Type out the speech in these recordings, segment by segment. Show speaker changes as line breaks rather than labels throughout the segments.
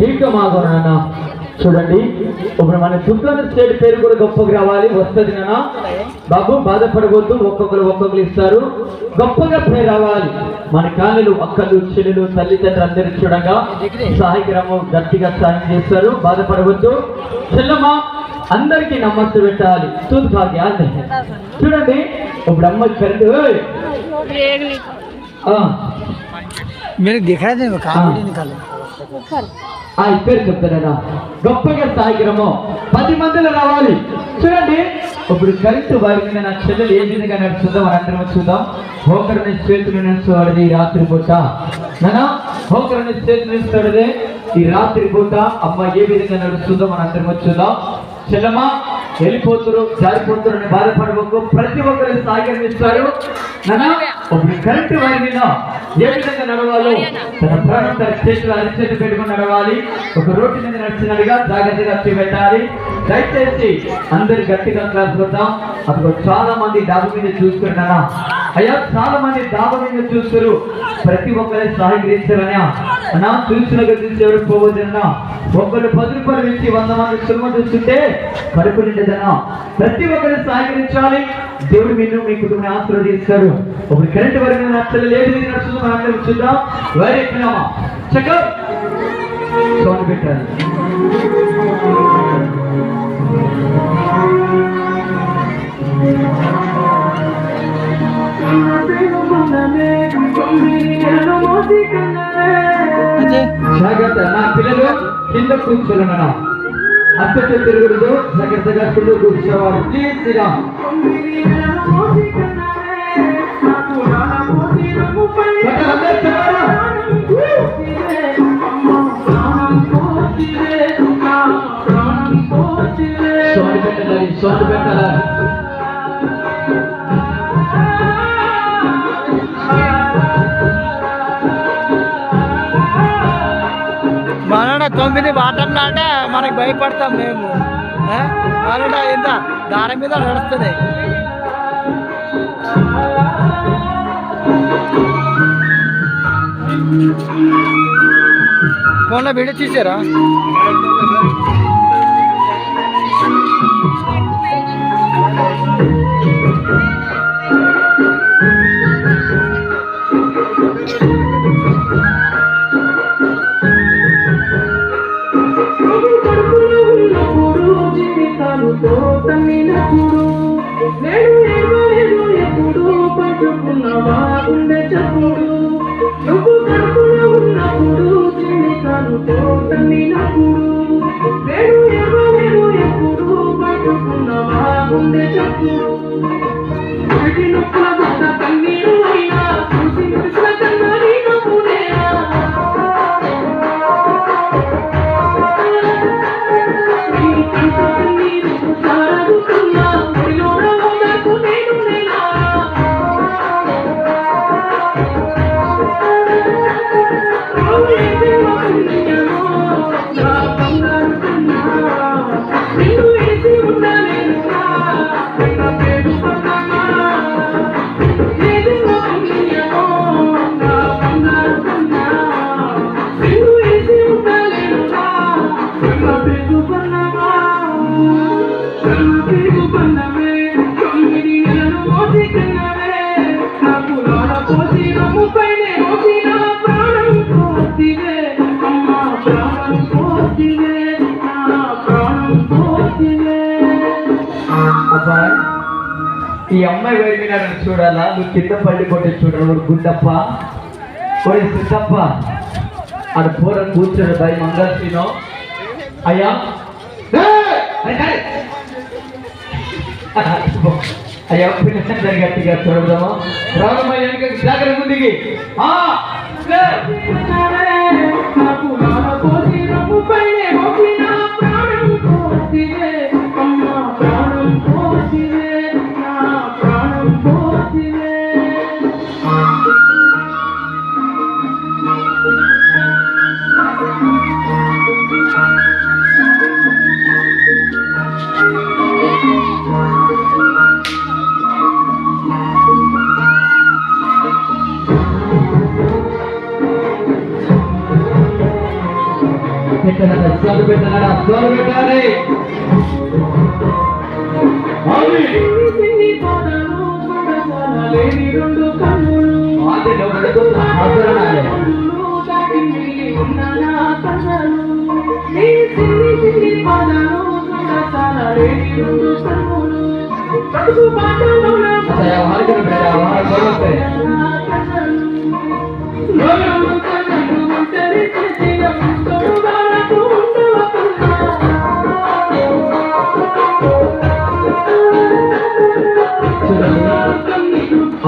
ఇంకా మాకు నాన్న చూడండి, ఇప్పుడు మన దుర్గాన స్టేట్ పేరు కూడా గొప్పగా రావాలి, వస్తుంది నాన్న. బాబు బాధపడవద్దు, ఒక్కొక్కరు ఇస్తారు, గొప్పగా పేరు రావాలి. మన కాళ్ళు అక్కలు చెల్లెలు తల్లిదండ్రులు అందరూ చూడగా సహాయకరము గట్టిగా సాయం చేస్తారు. బాధపడవద్దు చెల్లమ్మ, అందరికీ నమస్తే పెట్టాలి. చూడండి ఇప్పుడు అమ్మ కరెంట్
मेरे दिख रहा था कहाँ निकालो
పేరు చెప్తారా, గొప్పగా సాయకరము 10 మందిలో రావాలి. చూడండి ఇప్పుడు కరెంటు వారికి నా చెల్లెలు ఏ విధంగా నడుస్తుందో మనందరం చూద్దాం. హోకరుని చేతులు నడుచువాడిది ఈ రాత్రి పూట నానా, హోకరుని చేతులు నడుస్తాడదే ఈ రాత్రి పూట. అమ్మ ఏ విధంగా నడుస్తుందో మనందరం చూద్దాం. చెల్లమ్మ వెళ్ళిపోతురు జారిపోతురు అని బాధపడవకు, ప్రతి ఒక్కరు సహకరిస్తారు నానా. ఇప్పుడు కరెంటు వారి మీద ఏ విధంగా నడవాలో తన ప్రాణం తన చేతులు అరిచేతులు పెట్టుకుని నడవాలి. ఒక రోడ్డు మీద నడిచినట్టుగా జాగ్రత్తగా పెట్టాలి. దయచేసి అందరు గట్టిగా క్లాస్ కొడతాం. అప్పుడు చాలా మంది డాబు మీద చూసుకున్నానా అయ్యా, చాలా మంది డాబు మీద చూస్తారు, ప్రతి ఒక్కరే సహకరిస్తారని అన్నా. చూసిన చూసి ఎవరు పోవద్దన్నా, ఒక్కరు 10 రూపాయలు ఇచ్చి 100 మంది సులభ చూస్తుంటే కడుపు నిండదన్నా. ప్రతి ఒక్కరు సహకరించాలి. దేవుడు మీరు మీ కుటుంబాన్ని ఆశీర్వదిస్తారు. ఒక కరెంట్ వరకు నచ్చలు లేదు నడుస్తుంది, మనం చూద్దాం. వెరీ ఎక్కినామా చక్కర్ సౌండ్ పెట్టాలి. జాగ్రత్త నా పిల్లలు కింద కూర్చోలేనా, అత్త తిరగదు, జాగ్రత్తగా కింద కూర్చోవాలి. ప్లీజ్ శ్రీరామ్. సౌండ్ పెట్టాలి.
మనడ 9 బాటలు అంటే మనకి భయపడతాం మేము. మనడ ఎంత దారం మీద నడుస్తుంది. ఫోన్లో వీడియో తీసారా? ఈ అమ్మాయి వైపు చూడాలా, నువ్వు కింద పల్లి కొట్టి చూడాలి. గుడ్డప్ప కొడి సిద్ధప్ప అది పూర కూర్చోడు భయ మంగళశ్రీనో అయ్యా. అయ్యా పిల్లలు గట్టిగా చూడదామా, రావడమయ్యా జాగ్రత్త ముందుకి.
పెట్టారా స్వామి పెట్టారా స్వామి పెట్టాలి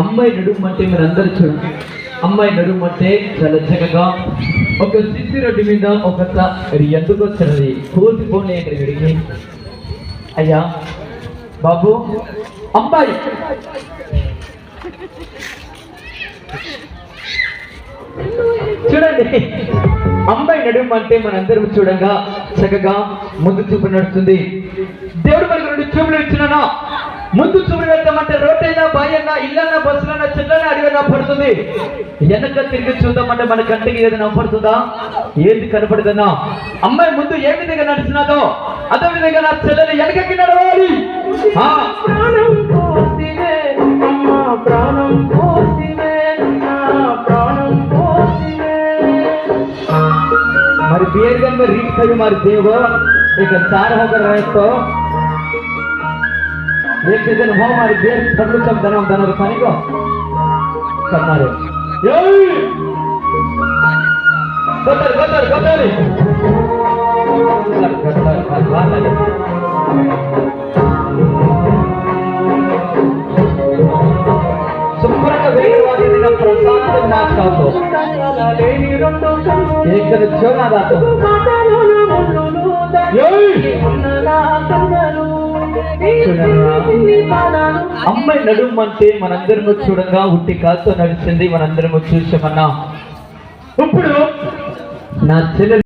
అమ్మాయి నడుము అంటే మీరు అందరు చూడండి. అమ్మాయి నడుము అంటే చాలా చక్కగా ఒక సిసి రొడ్డి మీద ఒక ఎందుకు వచ్చినది కోసిపోలే విడికి. అయ్యా బాబు అమ్మాయి చూడండి. అమ్మాయి నడుము అంటే మనందరం చూడంగా చక్కగా ముందు చూపు నడుస్తుంది. దేవుడు మనకు 2 చూపులు ఇచ్చినా ముందు చూపులు వెళ్తామంటే రోడ్డైనా బాయన్నా ఇల్లన్నా బస్సులన్నా చెట్లన్నా అడిగినా పడుతుంది. వెనక తిరిగి చూద్దామంటే మన కంటికి ఏదైనా పడుతుందా? ఏది కనపడుతుందా? అమ్మాయి ముందు ఏ విధంగా నడిచినాదో అదే విధంగా నా చెల్లెలు వెనకకి నడవాలి. మరి बियर में रीड करी मार देव एक 4 होकर रहे तो एक दिन हो हमारी बियर सब लोग सब दना दना रखाने को करना रे गटर गटर गटर శుభ్రంగా వేయవాడి నిన్న ప్రశాంత మాట్లాడుతూ ఇక్కడ చూడాలి అమ్మాయి నడుము అంటే మనందరము చూడంగా ఉట్టి కాలుతో నడిచింది, మనందరము చూసామన్నా. ఇప్పుడు నా చెల్లెలు